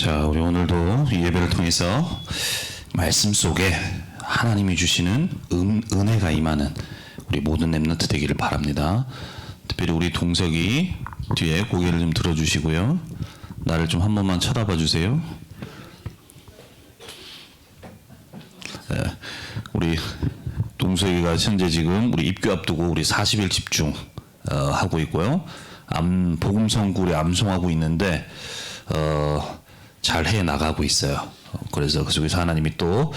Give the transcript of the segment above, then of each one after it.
자, 우리 오늘도 이 예배를 통해서 말씀 속에 하나님이 주시는 은혜가 임하는 우리 모든 렘넌트 되기를 바랍니다. 특별히 우리 동석이 뒤에 고개를 좀 들어주시고요. 나를 좀 한 번만 쳐다봐 주세요. 네, 우리 동석이가 현재 지금 우리 입교 앞두고 우리 40일 집중 하고 있고요. 복음성굴에 암송하고 있는데 잘 해 나가고 있어요. 그래서 그 속에서 하나님이 또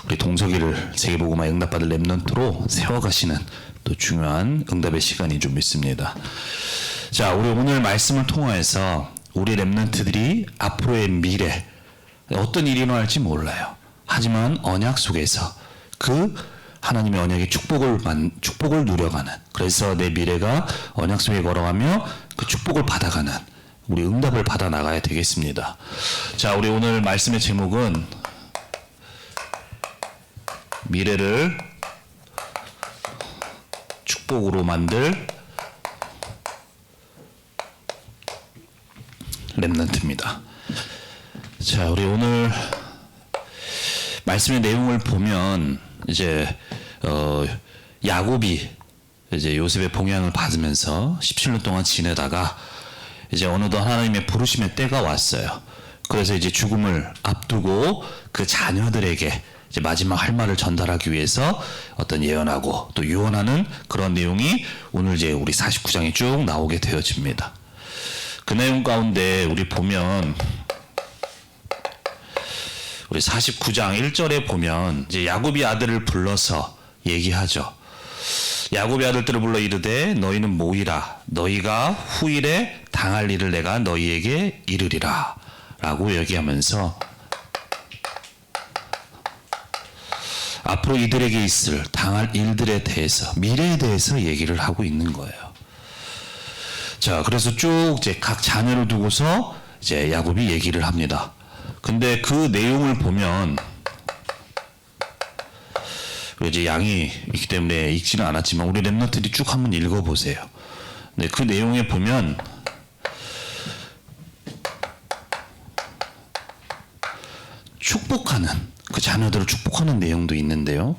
우리 동석이를 세계복음화에 응답받을 렘넌트로 세워가시는 또 중요한 응답의 시간인 줄 믿습니다. 자, 우리 오늘 말씀을 통해서 우리 렘넌트들이 앞으로의 미래 어떤 일이 일어날지 몰라요. 하지만 언약 속에서 그 하나님의 언약의 축복을 누려가는, 그래서 내 미래가 언약 속에 걸어가며 그 축복을 받아가는 우리 응답을 받아 나가야 되겠습니다. 자, 우리 오늘 말씀의 제목은 미래를 축복으로 만들 렘넌트입니다. 자, 우리 오늘 말씀의 내용을 보면 이제 야곱이 이제 요셉의 봉양을 받으면서 17년 동안 지내다가 이제 어느덧 하나님의 부르심의 때가 왔어요. 그래서 이제 죽음을 앞두고 그 자녀들에게 이제 마지막 할 말을 전달하기 위해서 어떤 예언하고 또 유언하는 그런 내용이 오늘 이제 우리 49장에 쭉 나오게 되어집니다. 그 내용 가운데 우리 보면 우리 49장 1절에 보면 이제 야곱이 아들을 불러서 얘기하죠. 야곱의 아들들을 불러 이르되 너희는 모이라, 너희가 후일에 당할 일을 내가 너희에게 이르리라 라고 얘기하면서 앞으로 이들에게 당할 일들에 대해서, 미래에 대해서 얘기를 하고 있는 거예요. 자, 그래서 쭉 이제 각 자녀를 두고서 이제 야곱이 얘기를 합니다. 근데 그 내용을 보면 이제 양이 있기 때문에 읽지는 않았지만 우리 렘넌트들이 쭉 한번 읽어보세요. 네, 그 내용에 보면 축복하는, 그 자녀들을 축복하는 내용도 있는데요.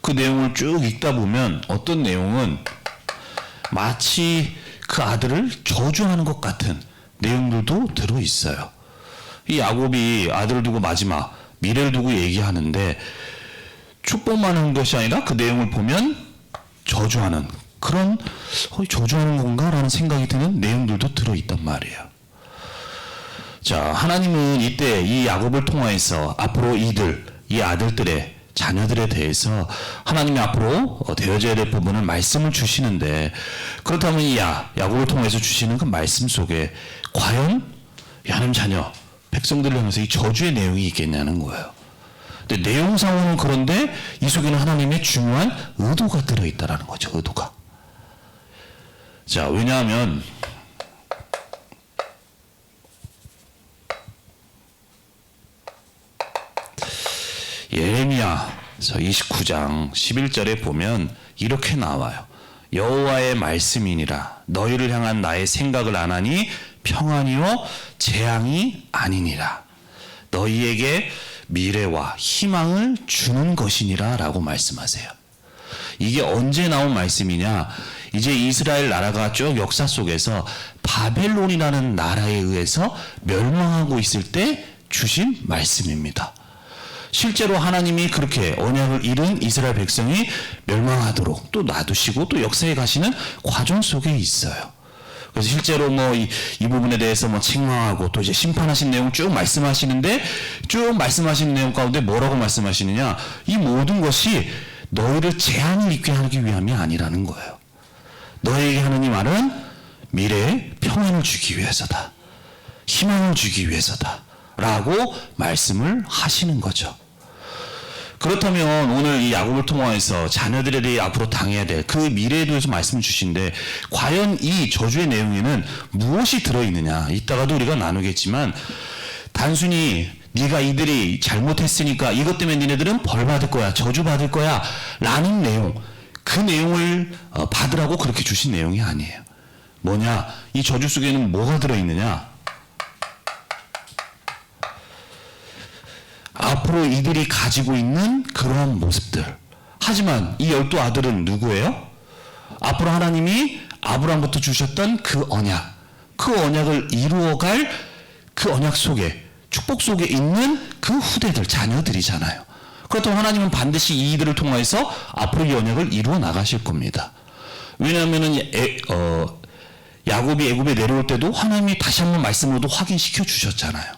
그 내용을 쭉 읽다 보면 어떤 내용은 마치 그 아들을 저주하는 것 같은 내용들도 들어있어요. 이 야곱이 아들을 두고 마지막 미래를 두고 얘기하는데 축복만 하는 것이 아니라 그 내용을 보면 저주하는, 그런 저주하는 건가? 라는 생각이 드는 내용들도 들어있단 말이에요. 자, 하나님은 이때 이 야곱을 통해서 앞으로 이 아들들의 자녀들에 대해서 하나님이 앞으로 되어져야 될 부분을 말씀을 주시는데, 그렇다면 이 야곱을 통해서 주시는 그 말씀 속에 과연 하나님 자녀 백성들을 향해서 이 저주의 내용이 있겠냐는 거예요. 근데 내용상으로는 그런데 이 속에는 하나님의 중요한 의도가 들어있다라는 거죠. 의도가. 자, 왜냐하면 예레미야서 29장 11절에 보면 이렇게 나와요. 여호와의 말씀이니라 너희를 향한 나의 생각을 아나니 평안이요 재앙이 아니니라 너희에게 미래와 희망을 주는 것이니라 라고 말씀하세요. 이게 언제 나온 말씀이냐? 이제 이스라엘 나라가 쭉 역사 속에서 바벨론이라는 나라에 의해서 멸망하고 있을 때 주신 말씀입니다. 실제로 하나님이 그렇게 언약을 이룬 이스라엘 백성이 멸망하도록 또 놔두시고 또 역사에 가시는 과정 속에 있어요. 그래서 실제로 이 부분에 대해서 책망하고 또 이제 심판하신 내용 쭉 말씀하시는데, 쭉 말씀하시는 내용 가운데 뭐라고 말씀하시느냐? 이 모든 것이 너희를 재앙을 입게 하기 위함이 아니라는 거예요. 너희에게 하는 이 말은 미래에 평안을 주기 위해서다. 희망을 주기 위해서다. 라고 말씀을 하시는 거죠. 그렇다면 오늘 이 야곱을 통해서 자녀들에 대해 앞으로 당해야 될 그 미래에 대해서 말씀을 주신데, 과연 이 저주의 내용에는 무엇이 들어있느냐? 이따가도 우리가 나누겠지만, 단순히 네가 이들이 잘못했으니까 이것 때문에 니네들은 벌 받을 거야, 저주 받을 거야 라는 내용, 그 내용을 받으라고 그렇게 주신 내용이 아니에요. 뭐냐? 이 저주 속에는 뭐가 들어있느냐? 앞으로 이들이 가지고 있는 그러한 모습들. 하지만 이 12아들은 누구예요? 앞으로 하나님이 아브라함부터 주셨던 그 언약, 그 언약을 이루어갈 그 언약 속에, 축복 속에 있는 그 후대들, 자녀들이잖아요. 그렇다면 하나님은 반드시 이들을 통해서 앞으로 이 언약을 이루어 나가실 겁니다. 왜냐하면 야곱이 애굽에 내려올 때도 하나님이 다시 한번 말씀으로도 확인시켜 주셨잖아요.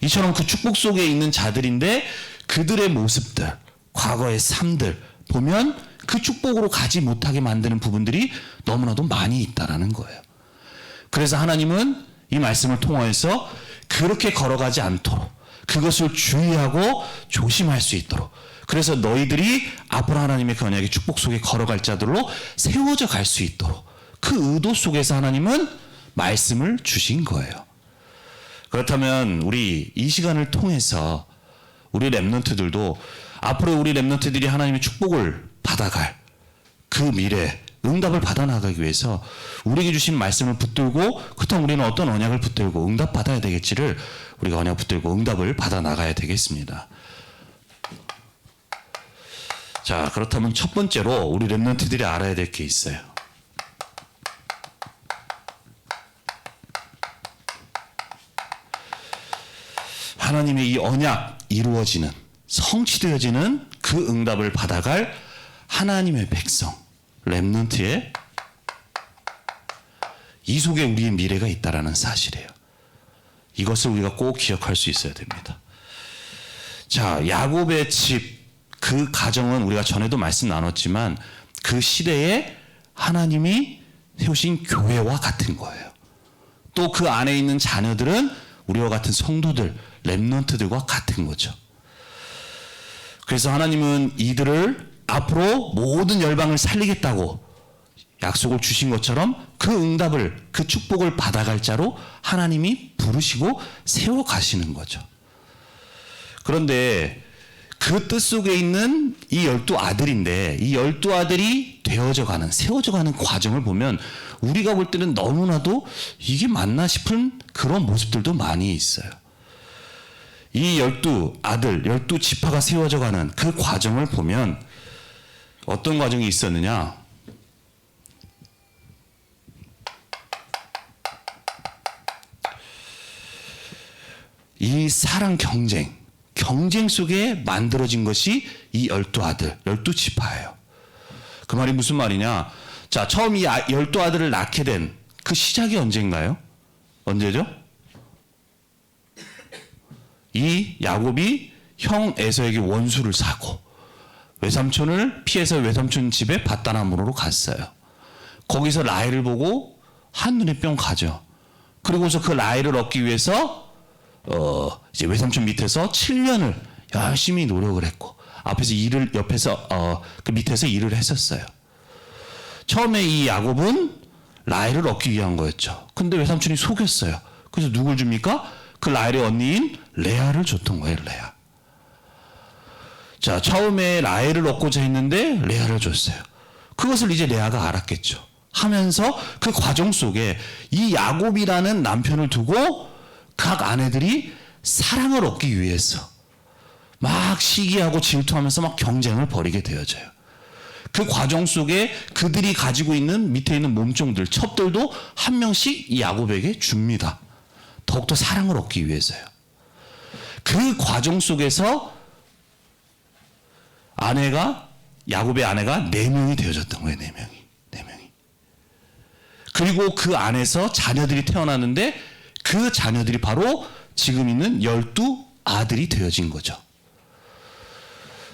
이처럼 그 축복 속에 있는 자들인데 그들의 모습들, 과거의 삶들 보면 그 축복으로 가지 못하게 만드는 부분들이 너무나도 많이 있다라는 거예요. 그래서 하나님은 이 말씀을 통해서 그렇게 걸어가지 않도록, 그것을 주의하고 조심할 수 있도록, 그래서 너희들이 앞으로 하나님의 그 언약의 축복 속에 걸어갈 자들로 세워져 갈 수 있도록 그 의도 속에서 하나님은 말씀을 주신 거예요. 그렇다면 우리 이 시간을 통해서 우리 렘넌트들도 앞으로 우리 렘넌트들이 하나님의 축복을 받아갈 그 미래, 응답을 받아나가기 위해서 우리에게 주신 말씀을 붙들고, 그렇다면 우리는 어떤 언약을 붙들고 응답받아야 되겠지를 우리가 언약 붙들고 응답을 받아나가야 되겠습니다. 자, 그렇다면 첫 번째로 우리 렘넌트들이 알아야 될 게 있어요. 하나님의 이 언약 이루어지는, 성취되어지는 그 응답을 받아갈 하나님의 백성, 렘넌트의 이 속에 우리의 미래가 있다라는 사실이에요. 이것을 우리가 꼭 기억할 수 있어야 됩니다. 자, 야곱의 집, 그 가정은 우리가 전에도 말씀 나눴지만 그 시대에 하나님이 세우신 교회와 같은 거예요. 또 그 안에 있는 자녀들은 우리와 같은 성도들, 렘넌트들과 같은 거죠. 그래서 하나님은 이들을 앞으로 모든 열방을 살리겠다고 약속을 주신 것처럼 그 응답을, 그 축복을 받아갈 자로 하나님이 부르시고 세워 가시는 거죠. 그런데 그 뜻 속에 있는 이 12아들인데 이 12아들이 되어져 가는, 세워져 가는 과정을 보면 우리가 볼 때는 너무나도 이게 맞나 싶은 그런 모습들도 많이 있어요. 이 12아들, 12지파가 세워져 가는 그 과정을 보면 어떤 과정이 있었느냐? 이 사랑 경쟁 속에 만들어진 것이 이 12아들, 12지파예요. 그 말이 무슨 말이냐? 자, 처음 이 12아들을 낳게 된 그 시작이 언제인가요? 언제죠? 이 야곱이 형 에서에게 원수를 사고 외삼촌을 피해서 외삼촌 집에 밧다나무로 갔어요. 거기서 라헬을 보고 한눈에 뿅 가죠. 그리고서 그 라헬을 얻기 위해서 이제 외삼촌 밑에서 7년을 열심히 노력을 했고 앞에서 그 밑에서 일을 했었어요. 처음에 이 야곱은 라헬을 얻기 위한 거였죠. 근데 외삼촌이 속였어요. 그래서 누굴 줍니까? 그 라헬의 언니인 레아를 줬던 거예요. 레아. 자, 처음에 라헬을 얻고자 했는데 레아를 줬어요. 그것을 이제 레아가 알았겠죠. 하면서 그 과정 속에 이 야곱이라는 남편을 두고 각 아내들이 사랑을 얻기 위해서 막 시기하고 질투하면서 막 경쟁을 벌이게 되어져요. 그 과정 속에 그들이 가지고 있는 밑에 있는 몸종들, 첩들도 한 명씩 이 야곱에게 줍니다. 더욱더 사랑을 얻기 위해서요. 그 과정 속에서 야곱의 아내가 4명이 되어졌던 거예요. 4명이. 그리고 그 안에서 자녀들이 태어났는데 그 자녀들이 바로 지금 있는 12아들이 되어진 거죠.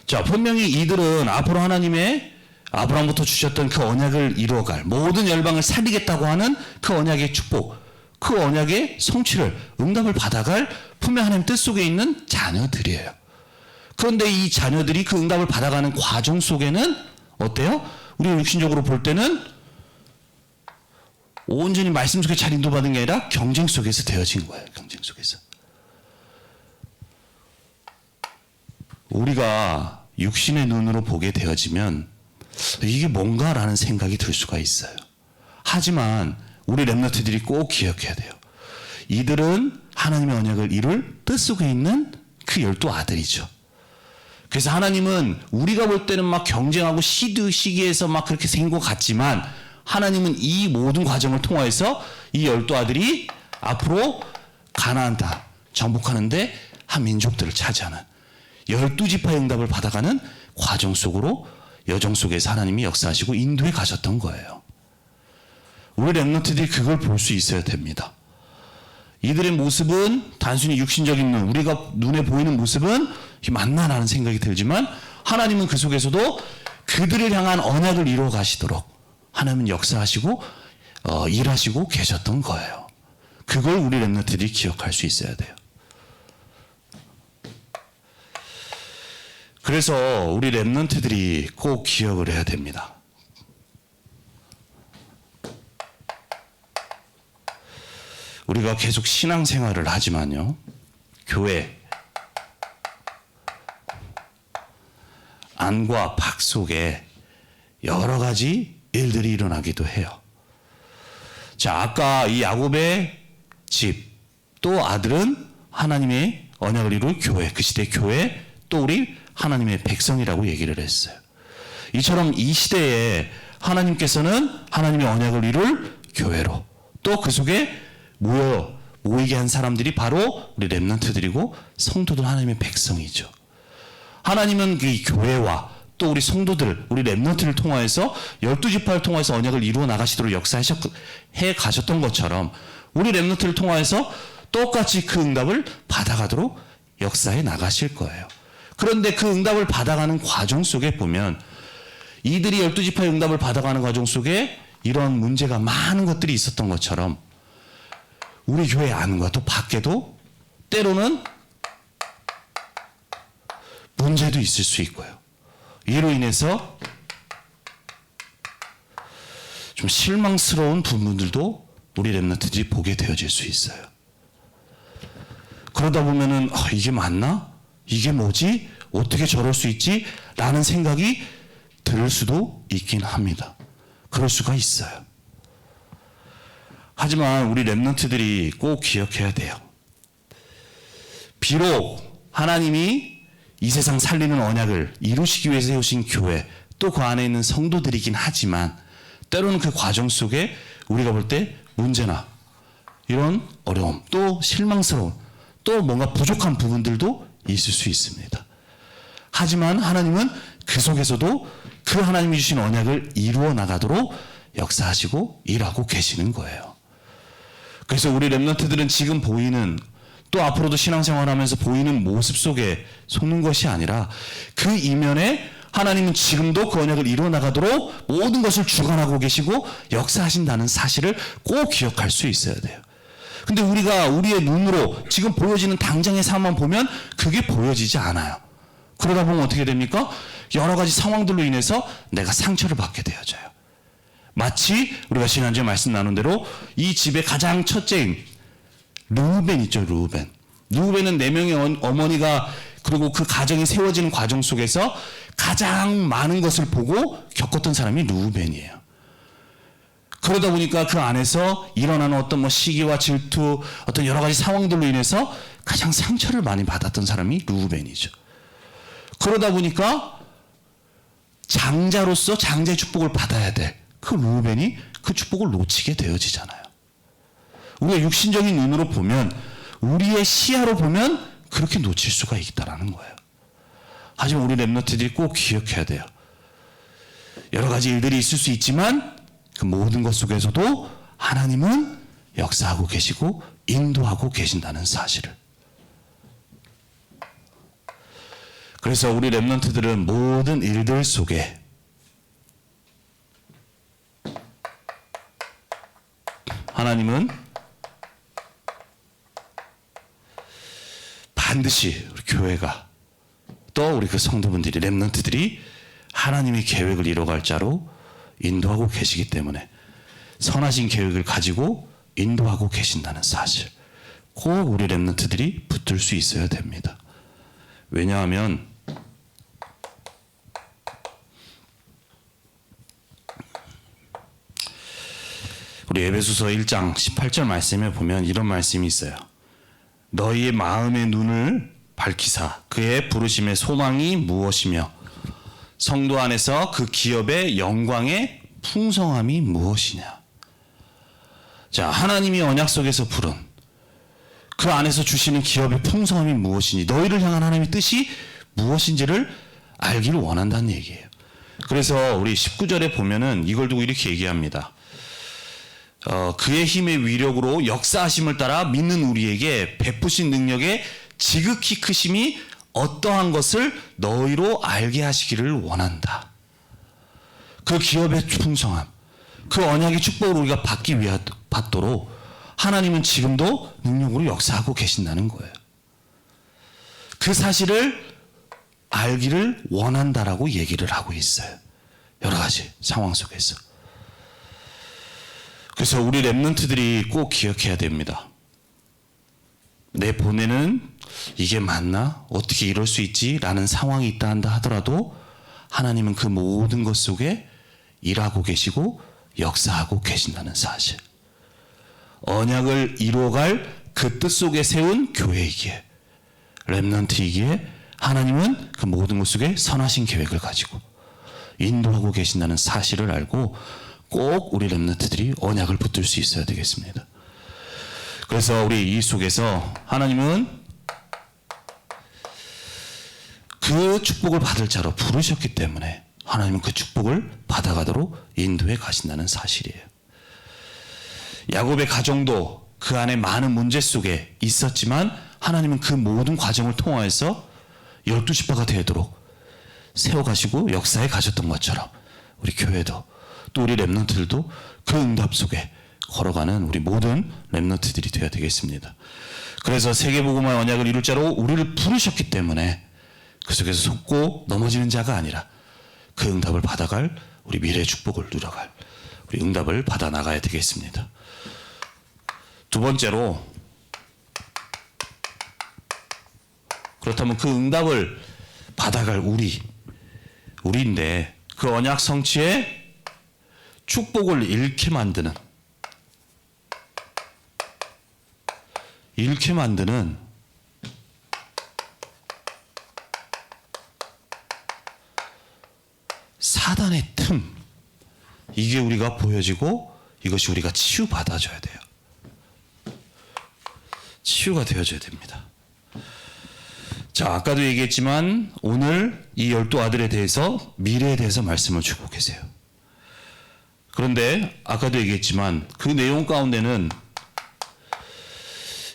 자, 분명히 이들은 앞으로 하나님의 아브라함부터 주셨던 그 언약을 이루어갈, 모든 열방을 살리겠다고 하는 그 언약의 축복, 그 언약의 성취를, 응답을 받아갈 분명 하나님 뜻 속에 있는 자녀들이에요. 그런데 이 자녀들이 그 응답을 받아가는 과정 속에는 어때요? 우리가 육신적으로 볼 때는 온전히 말씀 속에 잘 인도받은 게 아니라 경쟁 속에서 되어진 거예요. 경쟁 속에서. 우리가 육신의 눈으로 보게 되어지면 이게 뭔가라는 생각이 들 수가 있어요. 하지만 우리 렘넌트들이 꼭 기억해야 돼요. 이들은 하나님의 언약을 이룰 뜻 속에 있는 그 12아들이죠. 그래서 하나님은 우리가 볼 때는 막 경쟁하고 시기에서 막 그렇게 생긴 것 같지만 하나님은 이 모든 과정을 통하여서 이 12아들이 앞으로 가나안 땅 정복하는데 한 민족들을 차지하는 12지파의 응답을 받아가는 과정 속으로 여정 속에서 하나님이 역사하시고 인도해 가셨던 거예요. 우리 렘넌트들이 그걸 볼 수 있어야 됩니다. 이들의 모습은 단순히 육신적인 눈, 우리가 눈에 보이는 모습은 만나라는 생각이 들지만 하나님은 그 속에서도 그들을 향한 언약을 이루어 가시도록 하나님은 역사하시고 일하시고 계셨던 거예요. 그걸 우리 렘넌트들이 기억할 수 있어야 돼요. 그래서 우리 렘넌트들이 꼭 기억을 해야 됩니다. 우리가 계속 신앙생활을 하지만요, 교회 안과 밖 속에 여러 가지 일들이 일어나기도 해요. 자, 아까 이 야곱의 집, 또 아들은 하나님의 언약을 이룰 교회, 그 시대 교회, 또 우리 하나님의 백성이라고 얘기를 했어요. 이처럼 이 시대에 하나님께서는 하나님의 언약을 이룰 교회로, 또 그 속에 모이게 한 사람들이 바로 우리 렘넌트들이고 성도들, 하나님의 백성이죠. 하나님은 그 교회와 또 우리 성도들, 우리 렘넌트를 통하여서 12지파를 통해서 언약을 이루어 나가시도록 역사해 가셨던 것처럼 우리 렘넌트를 통하여서 똑같이 그 응답을 받아가도록 역사해 나가실 거예요. 그런데 그 응답을 받아가는 과정 속에 보면 이들이 12지파의 응답을 받아가는 과정 속에 이런 문제가 많은 것들이 있었던 것처럼 우리 교회 안과 또 밖에도 때로는 문제도 있을 수 있고요. 이로 인해서 좀 실망스러운 부분들도 우리 렘넌트들이 보게 되어질 수 있어요. 그러다 보면은 이게 맞나? 이게 뭐지? 어떻게 저럴 수 있지? 라는 생각이 들 수도 있긴 합니다. 그럴 수가 있어요. 하지만 우리 렘넌트들이 꼭 기억해야 돼요. 비록 하나님이 이 세상 살리는 언약을 이루시기 위해서 세우신 교회, 또 그 안에 있는 성도들이긴 하지만 때로는 그 과정 속에 우리가 볼 때 문제나 이런 어려움, 또 실망스러운, 또 뭔가 부족한 부분들도 있을 수 있습니다. 하지만 하나님은 그 속에서도 그 하나님이 주신 언약을 이루어 나가도록 역사하시고 일하고 계시는 거예요. 그래서 우리 렘넌트들은 지금 보이는, 또 앞으로도 신앙생활하면서 보이는 모습 속에 속는 것이 아니라 그 이면에 하나님은 지금도 그 언약을 이루어 나가도록 모든 것을 주관하고 계시고 역사하신다는 사실을 꼭 기억할 수 있어야 돼요. 근데 우리가 우리의 눈으로 지금 보여지는 당장의 상황만 보면 그게 보여지지 않아요. 그러다 보면 어떻게 됩니까? 여러 가지 상황들로 인해서 내가 상처를 받게 되어져요. 마치 우리가 지난주에 말씀 나눈 대로 이 집의 가장 첫째인 르우벤 있죠. 르우벤은 4명의 어머니가 그리고 그 가정이 세워지는 과정 속에서 가장 많은 것을 보고 겪었던 사람이 르우벤이에요. 그러다 보니까 그 안에서 일어나는 어떤 시기와 질투, 어떤 여러 가지 상황들로 인해서 가장 상처를 많이 받았던 사람이 르우벤이죠. 그러다 보니까 장자로서 장자의 축복을 받아야 돼. 그 르우벤이 그 축복을 놓치게 되어지잖아요. 우리가 육신적인 눈으로 보면, 우리의 시야로 보면 그렇게 놓칠 수가 있다라는 거예요. 하지만 우리 렘넌트들이 꼭 기억해야 돼요. 여러 가지 일들이 있을 수 있지만 그 모든 것 속에서도 하나님은 역사하고 계시고 인도하고 계신다는 사실을. 그래서 우리 렘넌트들은 모든 일들 속에 하나님은 반드시 우리 교회가, 또 우리 그 성도분들이, 렘넌트들이 하나님의 계획을 이뤄갈 자로 인도하고 계시기 때문에 선하신 계획을 가지고 인도하고 계신다는 사실, 꼭 우리 렘넌트들이 붙들 수 있어야 됩니다. 왜냐하면 우리 에베소서 1장 18절 말씀에 보면 이런 말씀이 있어요. 너희의 마음의 눈을 밝히사 그의 부르심의 소망이 무엇이며 성도 안에서 그 기업의 영광의 풍성함이 무엇이냐. 자, 하나님이 언약 속에서 부른 그 안에서 주시는 기업의 풍성함이 무엇이니 너희를 향한 하나님의 뜻이 무엇인지를 알기를 원한다는 얘기예요. 그래서 우리 19절에 보면은 이걸 두고 이렇게 얘기합니다. 그의 힘의 위력으로 역사하심을 따라 믿는 우리에게 베푸신 능력의 지극히 크심이 어떠한 것을 너희로 알게 하시기를 원한다. 그 기업의 풍성함, 그 언약의 축복을 우리가 받도록 하나님은 지금도 능력으로 역사하고 계신다는 거예요. 그 사실을 알기를 원한다라고 얘기를 하고 있어요. 여러 가지 상황 속에서. 그래서 우리 렘넌트들이 꼭 기억해야 됩니다. 내 본에는 이게 맞나? 어떻게 이럴 수 있지? 라는 상황이 있다 한다 하더라도 하나님은 그 모든 것 속에 일하고 계시고 역사하고 계신다는 사실. 언약을 이루어갈 그 뜻 속에 세운 교회이기에, 렘넌트이기에 하나님은 그 모든 것 속에 선하신 계획을 가지고 인도하고 계신다는 사실을 알고 꼭 우리 렘넌트들이 언약을 붙들 수 있어야 되겠습니다. 그래서 우리 이 속에서 하나님은 그 축복을 받을 자로 부르셨기 때문에 하나님은 그 축복을 받아가도록 인도해 가신다는 사실이에요. 야곱의 가정도 그 안에 많은 문제 속에 있었지만 하나님은 그 모든 과정을 통하여서 12지파가 되도록 세워가시고 역사에 가셨던 것처럼 우리 교회도 또 우리 렘넌트들도 그 응답 속에 걸어가는 우리 모든 렘넌트들이 되어야 되겠습니다. 그래서 세계복음화의 언약을 이룰 자로 우리를 부르셨기 때문에 그 속에서 속고 넘어지는 자가 아니라 그 응답을 받아갈 우리 미래의 축복을 누려갈 우리 응답을 받아 나가야 되겠습니다. 두 번째로, 그렇다면 그 응답을 받아갈 우리인데 그 언약 성취의 축복을 잃게 만드는 사단의 틈, 이게 우리가 보여지고 이것이 우리가 치유받아줘야 돼요. 치유가 되어져야 됩니다. 자, 아까도 얘기했지만 오늘 이 12아들에 대해서 미래에 대해서 말씀을 주고 계세요. 그런데 아까도 얘기했지만 그 내용 가운데는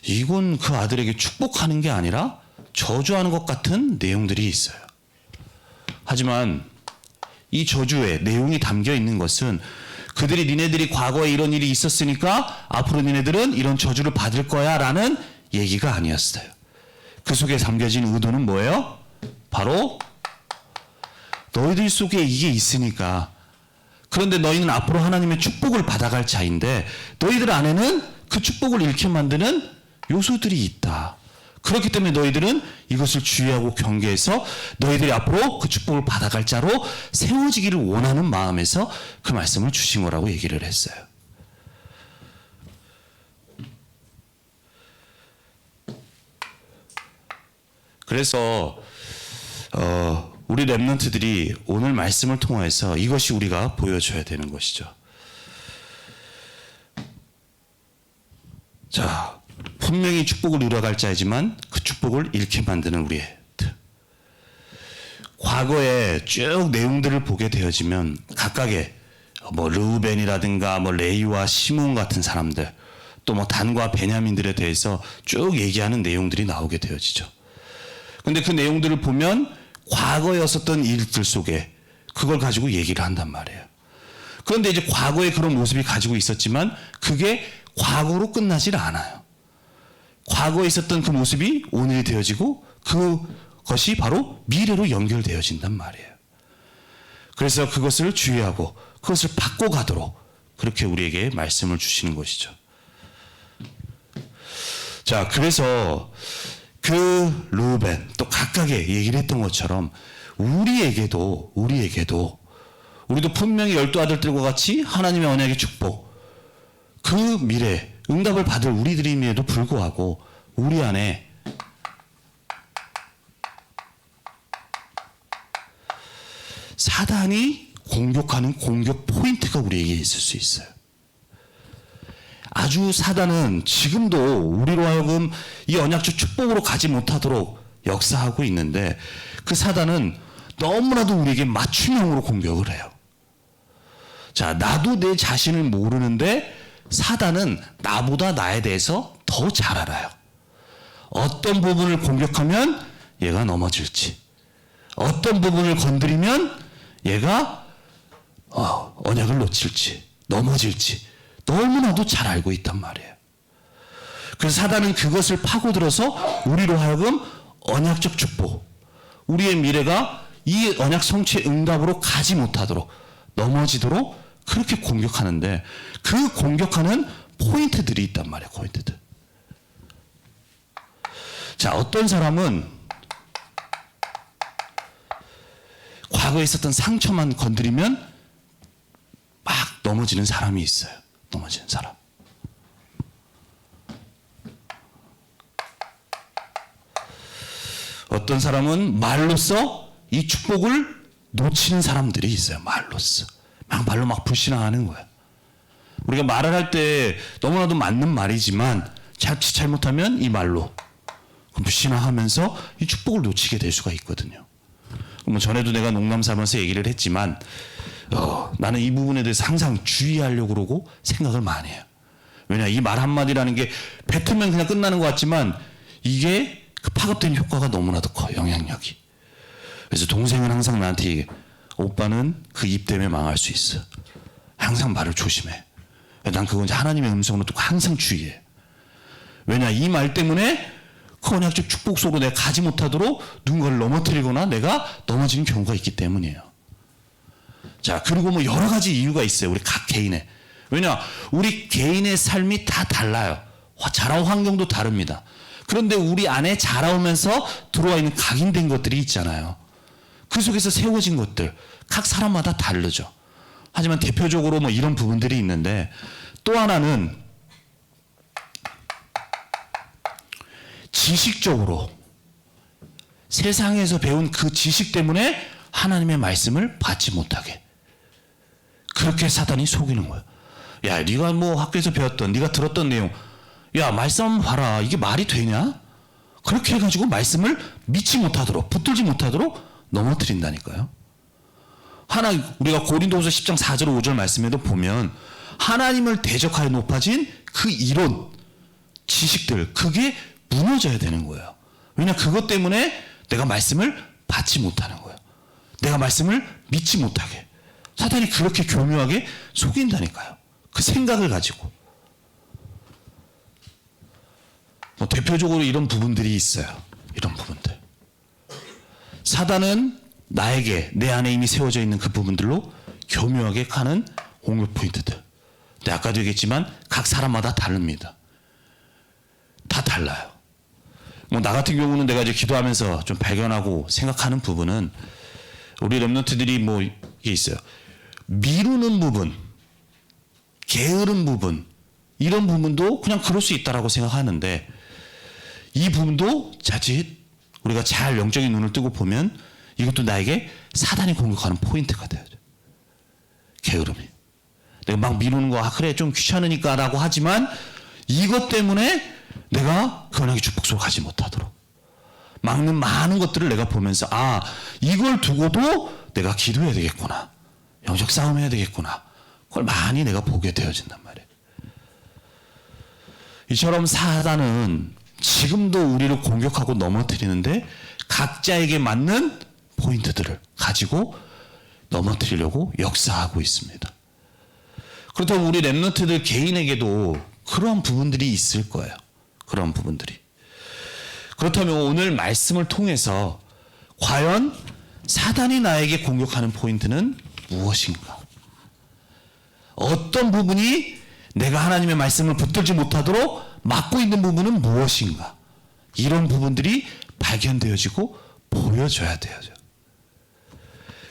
이건 그 아들에게 축복하는 게 아니라 저주하는 것 같은 내용들이 있어요. 하지만 이 저주의 내용이 담겨 있는 것은 니네들이 과거에 이런 일이 있었으니까 앞으로 니네들은 이런 저주를 받을 거야 라는 얘기가 아니었어요. 그 속에 담겨진 의도는 뭐예요? 바로 너희들 속에 이게 있으니까, 그런데 너희는 앞으로 하나님의 축복을 받아갈 자인데 너희들 안에는 그 축복을 잃게 만드는 요소들이 있다. 그렇기 때문에 너희들은 이것을 주의하고 경계해서 너희들이 앞으로 그 축복을 받아갈 자로 세워지기를 원하는 마음에서 그 말씀을 주신 거라고 얘기를 했어요. 그래서 우리 렘넌트들이 오늘 말씀을 통해서 이것이 우리가 보여줘야 되는 것이죠. 자, 분명히 축복을 누려갈 자이지만 그 축복을 잃게 만드는 우리의 과거에 쭉 내용들을 보게 되어지면 각각의 르우벤이라든가 레이와 시몬 같은 사람들, 또 단과 베냐민들에 대해서 쭉 얘기하는 내용들이 나오게 되어지죠. 근데 그 내용들을 보면 과거에 있었던 일들 속에 그걸 가지고 얘기를 한단 말이에요. 그런데 이제 과거에 그런 모습이 가지고 있었지만 그게 과거로 끝나질 않아요. 과거에 있었던 그 모습이 오늘이 되어지고 그것이 바로 미래로 연결되어진단 말이에요. 그래서 그것을 주의하고 그것을 바꿔가도록 그렇게 우리에게 말씀을 주시는 것이죠. 자, 그래서 그 르우벤 또 각각의 얘기를 했던 것처럼 우리도 분명히 12아들들과 같이 하나님의 언약의 축복, 그 미래 응답을 받을 우리들임에도 불구하고 우리 안에 사단이 공격하는 공격 포인트가 우리에게 있을 수 있어요. 아주 사단은 지금도 우리로 하여금 이 언약적 축복으로 가지 못하도록 역사하고 있는데, 그 사단은 너무나도 우리에게 맞춤형으로 공격을 해요. 자, 나도 내 자신을 모르는데 사단은 나보다 나에 대해서 더 잘 알아요. 어떤 부분을 공격하면 얘가 넘어질지, 어떤 부분을 건드리면 얘가 언약을 놓칠지, 넘어질지 너무나도 잘 알고 있단 말이에요. 그래서 사단은 그것을 파고들어서 우리로 하여금 언약적 축복, 우리의 미래가 이 언약 성취의 응답으로 가지 못하도록, 넘어지도록 그렇게 공격하는데, 그 공격하는 포인트들이 있단 말이에요. 포인트들. 자, 어떤 사람은 과거에 있었던 상처만 건드리면 막 넘어지는 사람이 있어요. 넘어지는 사람. 어떤 사람은 말로써 이 축복을 놓치는 사람들이 있어요. 말로써. 말로 막 불신앙하는 거야. 우리가 말을 할 때 너무나도 맞는 말이지만 자칫 잘못하면 이 말로 불신앙하면서 이 축복을 놓치게 될 수가 있거든요. 뭐 전에도 내가 농담 삼아서 얘기를 했지만 나는 이 부분에 대해서 항상 주의하려고 그러고 생각을 많이 해요. 왜냐, 이 말 한마디라는 게 뱉으면 그냥 끝나는 것 같지만 이게 그 파급되는 효과가 너무나도 커요. 영향력이. 그래서 동생은 항상 나한테 얘기해. 오빠는 그 입 때문에 망할 수 있어. 항상 말을 조심해. 난 그건 하나님의 음성으로 또 항상 주의해. 왜냐, 이 말 때문에 그 언약적 축복 속으로 내가 가지 못하도록 누군가를 넘어뜨리거나 내가 넘어지는 경우가 있기 때문이에요. 자, 그리고 뭐 여러 가지 이유가 있어요. 우리 각 개인의. 왜냐, 우리 개인의 삶이 다 달라요. 자라온 환경도 다릅니다. 그런데 우리 안에 자라오면서 들어와 있는 각인된 것들이 있잖아요. 그 속에서 세워진 것들, 각 사람마다 다르죠. 하지만 대표적으로 뭐 이런 부분들이 있는데, 또 하나는 지식적으로 세상에서 배운 그 지식 때문에 하나님의 말씀을 받지 못하게, 그렇게 사단이 속이는 거예요. 야, 네가 뭐 학교에서 배웠던, 네가 들었던 내용, 야, 말씀 봐라, 이게 말이 되냐? 그렇게 해가지고 말씀을 믿지 못하도록, 붙들지 못하도록 넘어뜨린다니까요. 우리가 고린도후서 10장 4절 5절 말씀에도 보면 하나님을 대적하여 높아진 그 이론, 지식들, 그게 무너져야 되는 거예요. 왜냐, 그것 때문에 내가 말씀을 받지 못하는 거예요. 내가 말씀을 믿지 못하게. 사단이 그렇게 교묘하게 속인다니까요. 그 생각을 가지고. 뭐 대표적으로 이런 부분들이 있어요. 이런 부분들. 사단은 나에게, 내 안에 이미 세워져 있는 그 부분들로 교묘하게 가는 공격 포인트들. 근데 아까도 얘기했지만 각 사람마다 다릅니다. 다 달라요. 뭐 나 같은 경우는 내가 이제 기도하면서 좀 발견하고 생각하는 부분은, 우리 렘넌트들이 뭐 이게 있어요. 미루는 부분, 게으른 부분, 이런 부분도 그냥 그럴 수 있다라고 생각하는데, 이 부분도 자칫 우리가 잘 영적인 눈을 뜨고 보면 이것도 나에게 사단이 공격하는 포인트가 되어져. 게으름이. 내가 막 미루는 거, 그래 좀 귀찮으니까 라고 하지만 이것 때문에 내가 그 언약의 축복 속으로 가지 못하도록 막는 많은 것들을 내가 보면서, 이걸 두고도 내가 기도해야 되겠구나, 영적 싸움해야 되겠구나, 그걸 많이 내가 보게 되어진단 말이에요. 이처럼 사단은 지금도 우리를 공격하고 넘어뜨리는데 각자에게 맞는 포인트들을 가지고 넘어뜨리려고 역사하고 있습니다. 그렇다면 우리 렘넌트들 개인에게도 그러한 부분들이 있을 거예요. 그런 부분들이. 그렇다면 오늘 말씀을 통해서 과연 사단이 나에게 공격하는 포인트는 무엇인가? 어떤 부분이 내가 하나님의 말씀을 붙들지 못하도록 막고 있는 부분은 무엇인가? 이런 부분들이 발견되어지고 보여져야 돼요.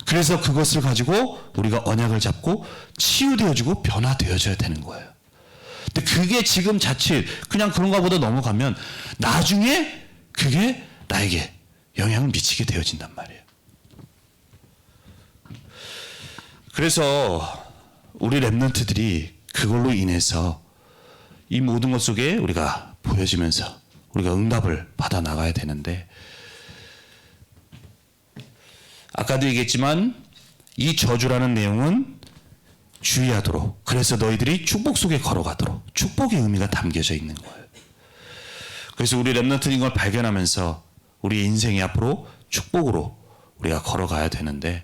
그래서 그것을 가지고 우리가 언약을 잡고 치유되어지고 변화되어져야 되는 거예요. 근데 그게 지금 자칫 그냥 그런가 보다 넘어가면 나중에 그게 나에게 영향을 미치게 되어진단 말이에요. 그래서 우리 렘넌트들이 그걸로 인해서 이 모든 것 속에 우리가 보여지면서 우리가 응답을 받아 나가야 되는데, 아까도 얘기했지만 이 저주라는 내용은 주의하도록, 그래서 너희들이 축복 속에 걸어가도록, 축복의 의미가 담겨져 있는 거예요. 그래서 우리 렘넌트인 걸 발견하면서 우리 인생이 앞으로 축복으로 우리가 걸어가야 되는데,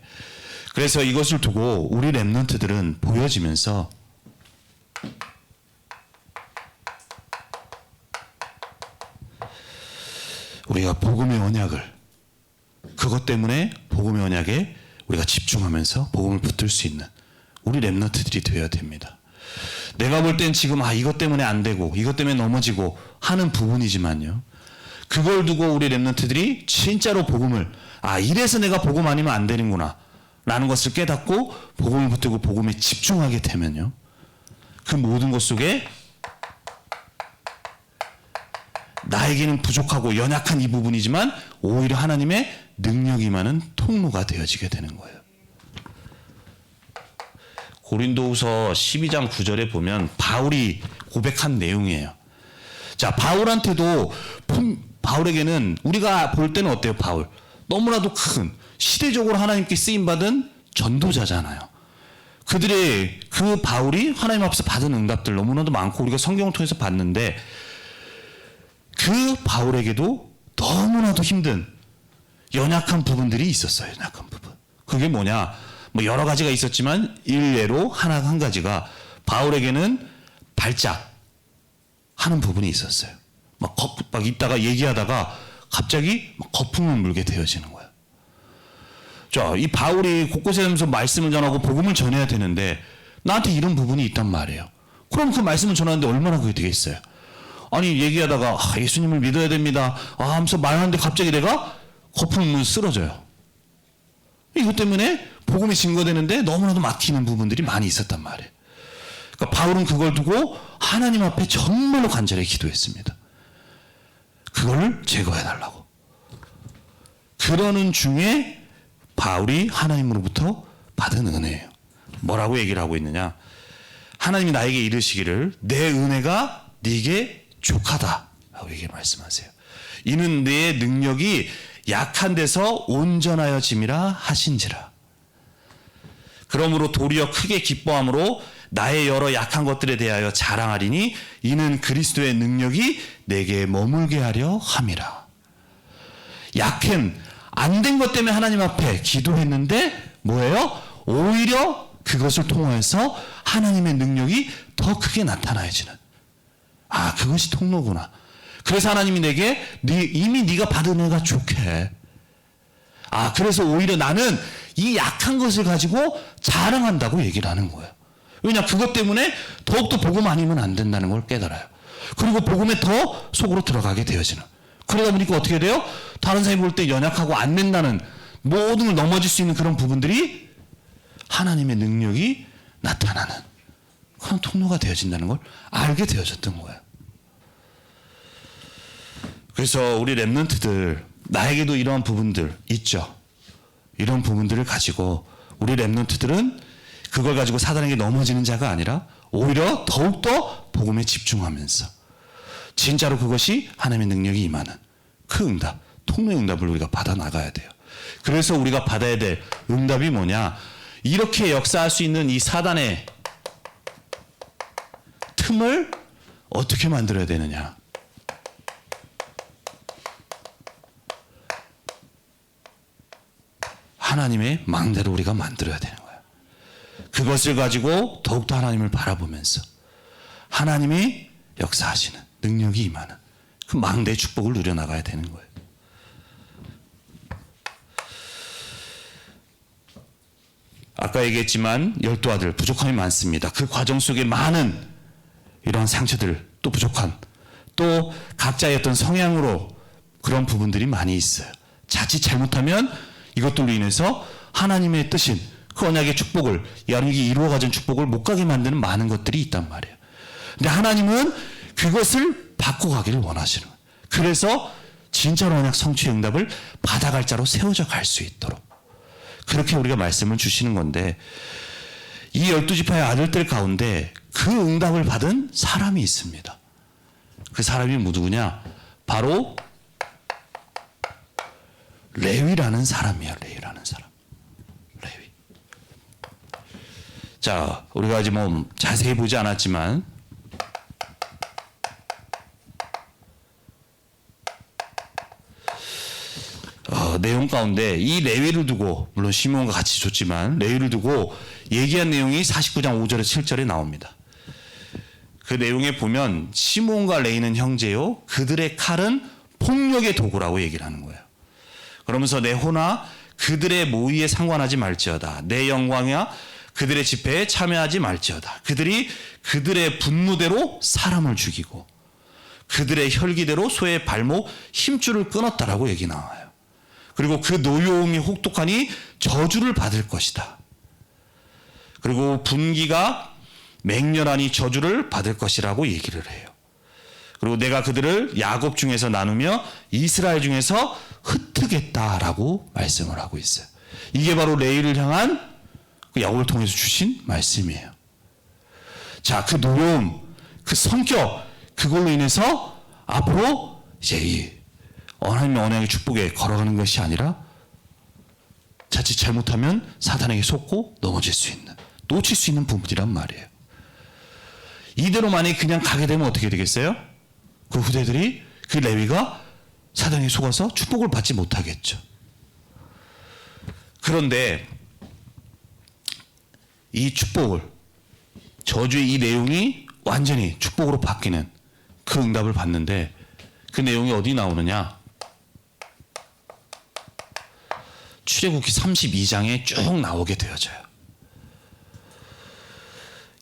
그래서 이것을 두고 우리 렘넌트들은 보여지면서 우리가 복음의 언약을, 그것 때문에 복음의 언약에 우리가 집중하면서 복음을 붙들 수 있는 우리 렘넌트들이 되어야 됩니다. 내가 볼 땐 지금 이것 때문에 안 되고 이것 때문에 넘어지고 하는 부분이지만요, 그걸 두고 우리 렘넌트들이 진짜로 복음을, 이래서 내가 복음 아니면 안 되는구나 라는 것을 깨닫고 복음을 붙들고 복음에 집중하게 되면요, 그 모든 것 속에 나에게는 부족하고 연약한 이 부분이지만 오히려 하나님의 능력이 임하는 통로가 되어지게 되는 거예요. 고린도후서 12장 9절에 보면 바울이 고백한 내용이에요. 자, 바울에게는 우리가 볼 때는 어때요? 바울 너무나도 큰 시대적으로 하나님께 쓰임받은 전도자잖아요. 그들의 그 바울이 하나님 앞에서 받은 응답들 너무나도 많고 우리가 성경을 통해서 봤는데, 그 바울에게도 너무나도 힘든 연약한 부분들이 있었어요. 연약한 부분. 그게 뭐냐? 여러 가지가 있었지만 일례로 한 가지가, 바울에게는 발작 하는 부분이 있었어요. 막 있다가 얘기하다가 갑자기 거품을 물게 되어지는 거예요. 자, 이 바울이 곳곳에 다니면서 말씀을 전하고 복음을 전해야 되는데 나한테 이런 부분이 있단 말이에요. 그럼 그 말씀을 전하는데 얼마나 그게 되겠어요? 아니, 얘기하다가 예수님을 믿어야 됩니다 하면서 말하는데 갑자기 내가 거품을 쓰러져요. 이것 때문에 복음이 증거되는데 너무나도 막히는 부분들이 많이 있었단 말이에요. 그러니까 바울은 그걸 두고 하나님 앞에 정말로 간절히 기도했습니다. 그걸 제거해달라고. 그러는 중에 바울이 하나님으로부터 받은 은혜예요. 뭐라고 얘기를 하고 있느냐? 하나님이 나에게 이르시기를 내 은혜가 네게 족하다 라고 얘기 말씀하세요. 이는 내 능력이 약한 데서 온전하여짐이라 하신지라. 그러므로 도리어 크게 기뻐함으로 나의 여러 약한 것들에 대하여 자랑하리니 이는 그리스도의 능력이 내게 머물게 하려 함이라. 약한 안 된 것 때문에 하나님 앞에 기도했는데 뭐예요? 오히려 그것을 통해서 하나님의 능력이 더 크게 나타나야지는, 그것이 통로구나. 그래서 하나님이 내게 이미 네가 받은 은혜가 좋게, 그래서 오히려 나는 이 약한 것을 가지고 자랑한다고 얘기를 하는 거예요. 왜냐? 그것 때문에 더욱더 복음 아니면 안 된다는 걸 깨달아요. 그리고 복음에 더 속으로 들어가게 되어지는. 그러다 보니까 어떻게 돼요? 다른 사람이 볼 때 연약하고 안 된다는 모든 걸 넘어질 수 있는 그런 부분들이 하나님의 능력이 나타나는 그런 통로가 되어진다는 걸 알게 되어졌던 거예요. 그래서 우리 렘넌트들, 나에게도 이러한 부분들 있죠. 이런 부분들을 가지고 우리 렘넌트들은 그걸 가지고 사단에게 넘어지는 자가 아니라 오히려 더욱더 복음에 집중하면서 진짜로 그것이 하나님의 능력이 임하는 그 응답, 통로의 응답을 우리가 받아 나가야 돼요. 그래서 우리가 받아야 될 응답이 뭐냐? 이렇게 역사할 수 있는 이 사단의 틈을 어떻게 만들어야 되느냐? 하나님의 망대로 우리가 만들어야 되는 거예요. 그것을 가지고 더욱더 하나님을 바라보면서 하나님이 역사하시는 능력이 임하는 그 망대의 축복을 누려나가야 되는 거예요. 아까 얘기했지만 12아들 부족함이 많습니다. 그 과정 속에 많은 이러한 상처들, 또 부족한, 또 각자의 어떤 성향으로 그런 부분들이 많이 있어요. 자칫 잘못하면 이것들로 인해서 하나님의 뜻인 그 언약의 축복을, 여기 이루어가진 축복을 못 가게 만드는 많은 것들이 있단 말이에요. 근데 하나님은 그것을 바꿔가기를 원하시는 거예요. 그래서 진짜로 언약 성취의 응답을 받아갈 자로 세워져 갈 수 있도록 그렇게 우리가 말씀을 주시는 건데, 이 12지파의 아들들 가운데 그 응답을 받은 사람이 있습니다. 그 사람이 누구냐? 바로 레위라는 사람이야. 레위라는 사람. 레위. 자, 우리가 아직 뭐 자세히 보지 않았지만 내용 가운데 이 레위를 두고, 물론 시므온과 같이 줬지만 레위를 두고 얘기한 내용이 49장 5절에 7절에 나옵니다. 그 내용에 보면 시므온과 레위는 형제요 그들의 칼은 폭력의 도구라고 얘기를 하는 거예요. 그러면서 내 호나 그들의 모의에 상관하지 말지어다. 내 영광이야 그들의 집회에 참여하지 말지어다. 그들이 그들의 분무대로 사람을 죽이고 그들의 혈기대로 소의 발목 힘줄을 끊었다라고 얘기 나와요. 그리고 그 노여움이 혹독하니 저주를 받을 것이다. 그리고 분기가 맹렬하니 저주를 받을 것이라고 얘기를 해요. 그리고 내가 그들을 야곱 중에서 나누며 이스라엘 중에서 흩트겠다라고 말씀을 하고 있어요. 이게 바로 레위를 향한 그 야곱을 통해서 주신 말씀이에요. 자, 그 노여움, 그 성격, 그걸로 인해서 앞으로 이제 이 하나님의 언약의 축복에 걸어가는 것이 아니라 자칫 잘못하면 사단에게 속고 넘어질 수 있는, 놓칠 수 있는 부분이란 말이에요. 이대로 만약에 그냥 가게 되면 어떻게 되겠어요? 그 후대들이, 그 레위가 사단에게 속아서 축복을 받지 못하겠죠. 그런데 이 축복을, 저주의 이 내용이 완전히 축복으로 바뀌는 그 응답을 받는데 그 내용이 어디 나오느냐? 출애굽기 32장에 쭉 나오게 되어져요.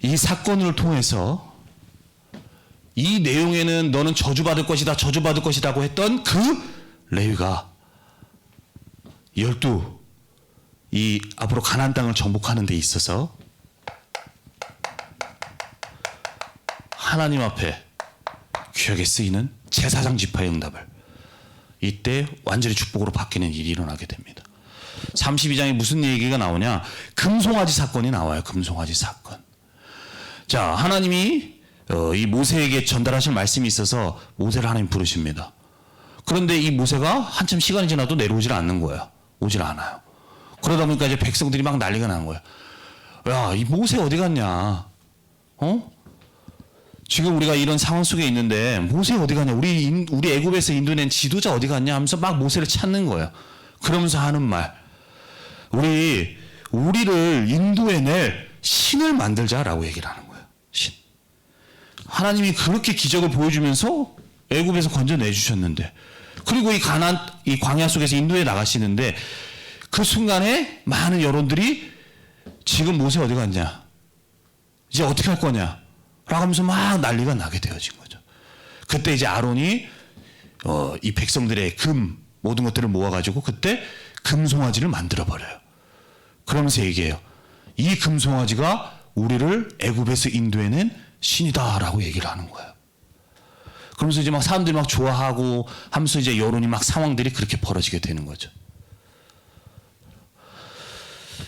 이 사건을 통해서 이 내용에는 너는 저주받을 것이다, 저주받을 것이라고 했던 그 레위가 12 이 앞으로 가나안 땅을 정복하는 데 있어서 하나님 앞에 귀하게 쓰이는 제사장 지파의 응답을 이때 완전히 축복으로 바뀌는 일이 일어나게 됩니다. 32장에 무슨 얘기가 나오냐? 금송아지 사건이 나와요. 금송아지 사건. 자, 하나님이 이 모세에게 전달하실 말씀이 있어서 모세를 하나님 부르십니다. 그런데 이 모세가 한참 시간이 지나도 내려오질 않는 거예요. 오질 않아요. 그러다 보니까 이제 백성들이 막 난리가 난 거예요. 야, 이 모세 어디 갔냐? 지금 우리가 이런 상황 속에 있는데 모세 어디 갔냐? 우리 애굽에서 인도낸 지도자 어디 갔냐? 하면서 막 모세를 찾는 거예요. 그러면서 하는 말, 우리를 인도해낼 신을 만들자라고 얘기를 하는 거예요. 신. 하나님이 그렇게 기적을 보여주면서 애굽에서 건져내 주셨는데, 그리고 이 광야 속에서 인도해 나가시는데 그 순간에 많은 여론들이 지금 모세 어디 갔냐? 이제 어떻게 할 거냐? 라고 하면서 막 난리가 나게 되어진 거죠. 그때 이제 아론이 이 백성들의 모든 것들을 모아가지고 그때 금송아지를 만들어버려요. 그러면서 얘기해요. 이 금송아지가 우리를 애굽에서 인도해낸 신이다라고 얘기를 하는 거예요. 그러면서 이제 막 사람들이 막 좋아하고 하면서 이제 여론이 막 상황들이 그렇게 벌어지게 되는 거죠.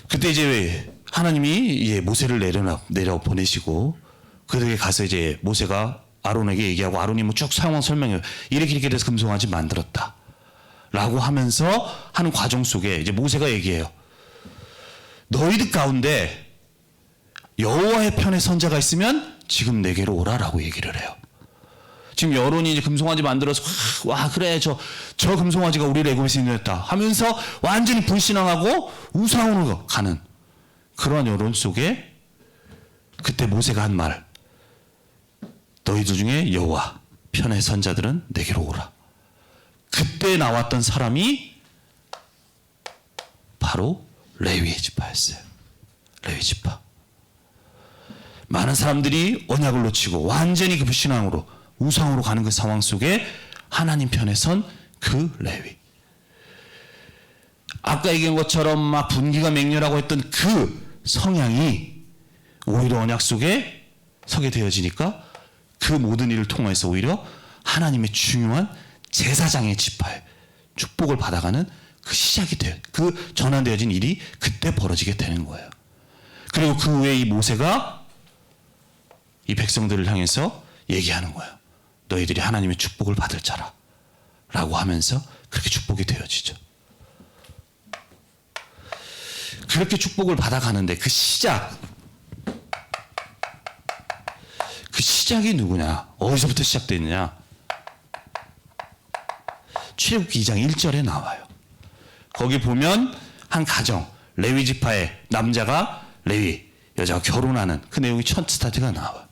그때 이제 하나님이 모세를 내려 보내시고 그들에게 가서 이제 모세가 아론에게 얘기하고 아론이 뭐 쭉 상황 설명해요. 이렇게 돼서 금송아지 만들었다. 라고 하면서 하는 과정 속에 이제 모세가 얘기해요. 너희들 가운데 여호와의 편에 선자가 있으면 지금 내게로 오라라고 얘기를 해요. 지금 여론이 이제 금송아지 만들어서 와 그래 저 금송아지가 우리를 애굽에서 인도했다 하면서 완전히 불신앙하고 우상으로 가는 그러한 여론 속에 그때 모세가 한 말, 너희들 중에 여호와 편의 선자들은 내게로 오라. 그때 나왔던 사람이 바로 레위의 지파였어요. 레위 지파. 많은 사람들이 언약을 놓치고 완전히 그 불신앙으로 우상으로 가는 그 상황 속에 하나님 편에 선 그 레위. 아까 얘기한 것처럼 막 분기가 맹렬하고 했던 그 성향이 오히려 언약 속에 서게 되어지니까 그 모든 일을 통해서 오히려 하나님의 중요한 제사장의 지파에 축복을 받아가는 그 시작이 돼요. 그 전환되어진 일이 그때 벌어지게 되는 거예요. 그리고 그 후에 이 모세가 이 백성들을 향해서 얘기하는 거예요. 너희들이 하나님의 축복을 받을 자라 라고 하면서 그렇게 축복이 되어지죠. 그렇게 축복을 받아가는데 그 시작이 누구냐? 어디서부터 시작됐느냐? 출애굽기 2장 1절에 나와요. 거기 보면 한 가정, 레위 지파의 남자가 레위, 여자가 결혼하는 그 내용이 첫 스타트가 나와요.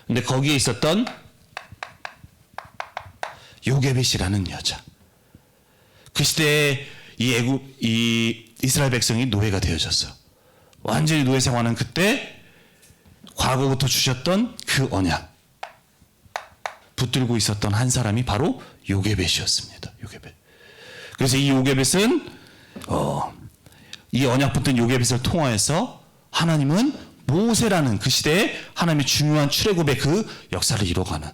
근데 거기에 있었던 요게벳이라는 여자, 그 시대에 이 이스라엘 백성이 노예가 되어졌어. 완전히 노예 생활하는 그때 과거부터 주셨던 그 언약 붙들고 있었던 한 사람이 바로 요게벳이었습니다. 요게벳. 그래서 이 요게벳은 이 언약 붙든 요게벳을 통하여서 하나님은 모세라는 그 시대에 하나님의 중요한 출애굽의 그 역사를 이뤄가는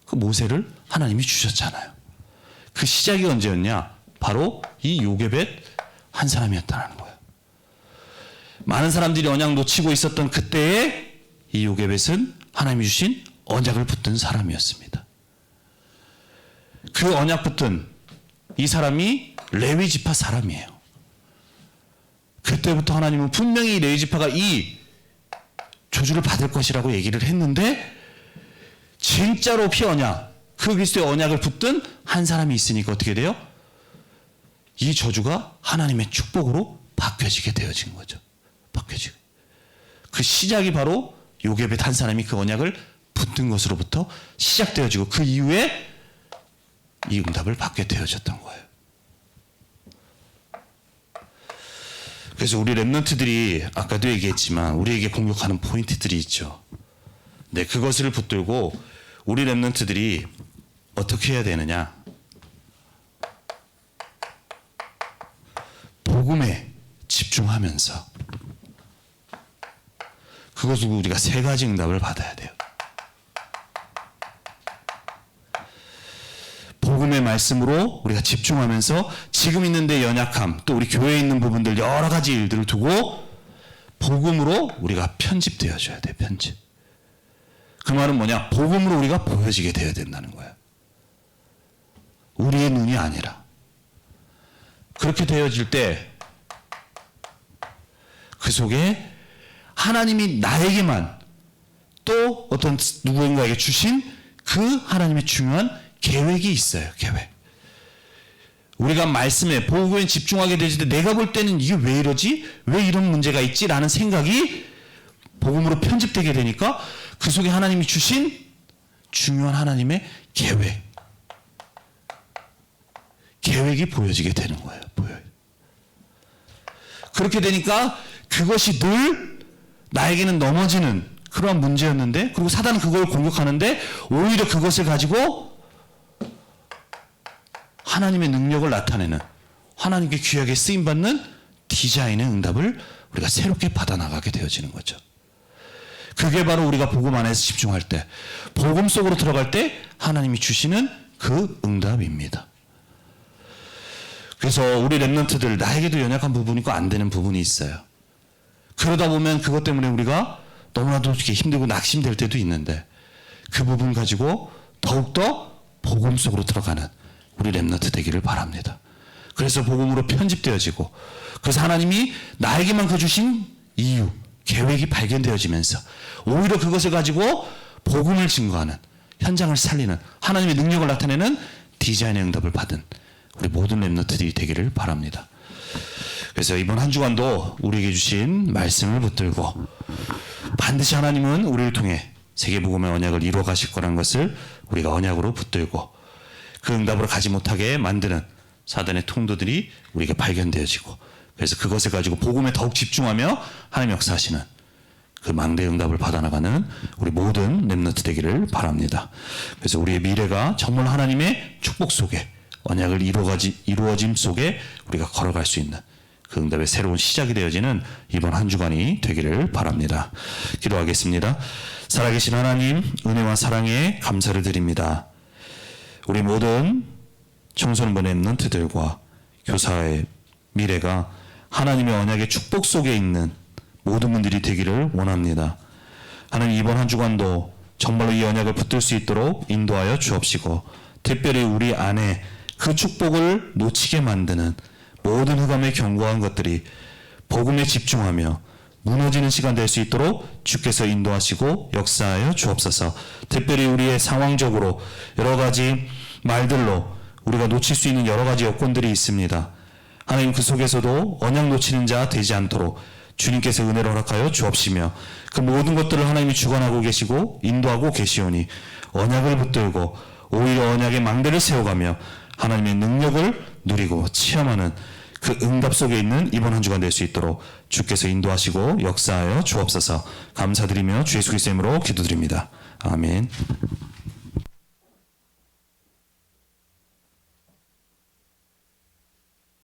그 모세를 하나님이 주셨잖아요. 그 시작이 언제였냐? 바로 이 요게벳 한 사람이었다는 거예요. 많은 사람들이 언약 놓치고 있었던 그때에 이 요게벳은 하나님이 주신 언약을 붙든 사람이었습니다. 그 언약 붙든 이 사람이 레위 지파 사람이에요. 그때부터 하나님은 분명히 레위 지파가 이 저주를 받을 것이라고 얘기를 했는데 진짜로 피언약, 그 그리스도의 언약을 붙든 한 사람이 있으니까 어떻게 돼요? 이 저주가 하나님의 축복으로 바뀌어지게 되어진 거죠. 바뀌어지고. 그 시작이 바로 요게벳 한 사람이 그 언약을 붙든 것으로부터 시작되어지고 그 이후에 이 응답을 받게 되어졌던 거예요. 그래서 우리 랩런트들이 아까도 얘기했지만 우리에게 공격하는 포인트들이 있죠. 네, 그것을 붙들고 우리 랩런트들이 어떻게 해야 되느냐? 복음에 집중하면서 그것을 우리가 세 가지 응답을 받아야 돼요. 복음의 말씀으로 우리가 집중하면서 지금 있는 데 연약함, 또 우리 교회에 있는 부분들 여러 가지 일들을 두고 복음으로 우리가 편집되어져야 돼요. 편집. 그 말은 뭐냐? 복음으로 우리가 보여지게 되어야 된다는 거예요. 우리의 눈이 아니라. 그렇게 되어질 때 그 속에 하나님이 나에게만 또 어떤 누구인가에게 주신 그 하나님의 중요한 계획이 있어요. 계획. 우리가 말씀에 복음에 집중하게 되실 때 내가 볼 때는 이게 왜 이러지? 왜 이런 문제가 있지? 라는 생각이 복음으로 편집되게 되니까 그 속에 하나님이 주신 중요한 하나님의 계획이 보여지게 되는 거예요. 보여요. 그렇게 되니까 그것이 늘 나에게는 넘어지는 그러한 문제였는데, 그리고 사단은 그걸 공격하는데 오히려 그것을 가지고 하나님의 능력을 나타내는, 하나님께 귀하게 쓰임받는 디자인의 응답을 우리가 새롭게 받아나가게 되어지는 거죠. 그게 바로 우리가 복음 안에서 집중할 때, 복음 속으로 들어갈 때 하나님이 주시는 그 응답입니다. 그래서 우리 랩런트들, 나에게도 연약한 부분이 있고 안 되는 부분이 있어요. 그러다 보면 그것 때문에 우리가 너무나도 이렇게 힘들고 낙심될 때도 있는데, 그 부분 가지고 더욱더 복음 속으로 들어가는 우리 랩런트 되기를 바랍니다. 그래서 복음으로 편집되어지고, 그래서 하나님이 나에게만 그 주신 이유, 계획이 발견되어지면서 오히려 그것을 가지고 복음을 증거하는, 현장을 살리는, 하나님의 능력을 나타내는 디자인의 응답을 받은 우리 모든 랩런트들이 되기를 바랍니다. 그래서 이번 한 주간도 우리에게 주신 말씀을 붙들고 반드시 하나님은 우리를 통해 세계복음의 언약을 이루어 가실 거라는 것을 우리가 언약으로 붙들고, 그 응답으로 가지 못하게 만드는 사단의 통도들이 우리에게 발견되어지고, 그래서 그것을 가지고 복음에 더욱 집중하며 하나님 역사하시는 그 망대 응답을 받아나가는 우리 모든 렘넌트 되기를 바랍니다. 그래서 우리의 미래가 정말 하나님의 축복 속에, 언약을 이루어짐 속에 우리가 걸어갈 수 있는 그 응답의 새로운 시작이 되어지는 이번 한 주간이 되기를 바랍니다. 기도하겠습니다. 살아계신 하나님, 은혜와 사랑에 감사를 드립니다. 우리 모든 청소년부 렘넌트들과 교사의 미래가 하나님의 언약의 축복 속에 있는 모든 분들이 되기를 원합니다. 하나님, 이번 한 주간도 정말로 이 언약을 붙들 수 있도록 인도하여 주옵시고, 특별히 우리 안에 그 축복을 놓치게 만드는 모든 흑암에 견고한 것들이 복음에 집중하며 무너지는 시간 될 수 있도록 주께서 인도하시고 역사하여 주옵소서. 특별히 우리의 상황적으로 여러 가지 말들로 우리가 놓칠 수 있는 여러 가지 여건들이 있습니다. 하나님, 그 속에서도 언약 놓치는 자 되지 않도록 주님께서 은혜를 허락하여 주옵시며, 그 모든 것들을 하나님이 주관하고 계시고 인도하고 계시오니 언약을 붙들고 오히려 언약의 망대를 세워가며 하나님의 능력을 누리고 체험하는 그 응답 속에 있는 이번 한 주간 될 수 있도록 주께서 인도하시고 역사하여 주옵소서. 감사드리며 주 예수 그리스도의 이름으로 기도드립니다. 아멘.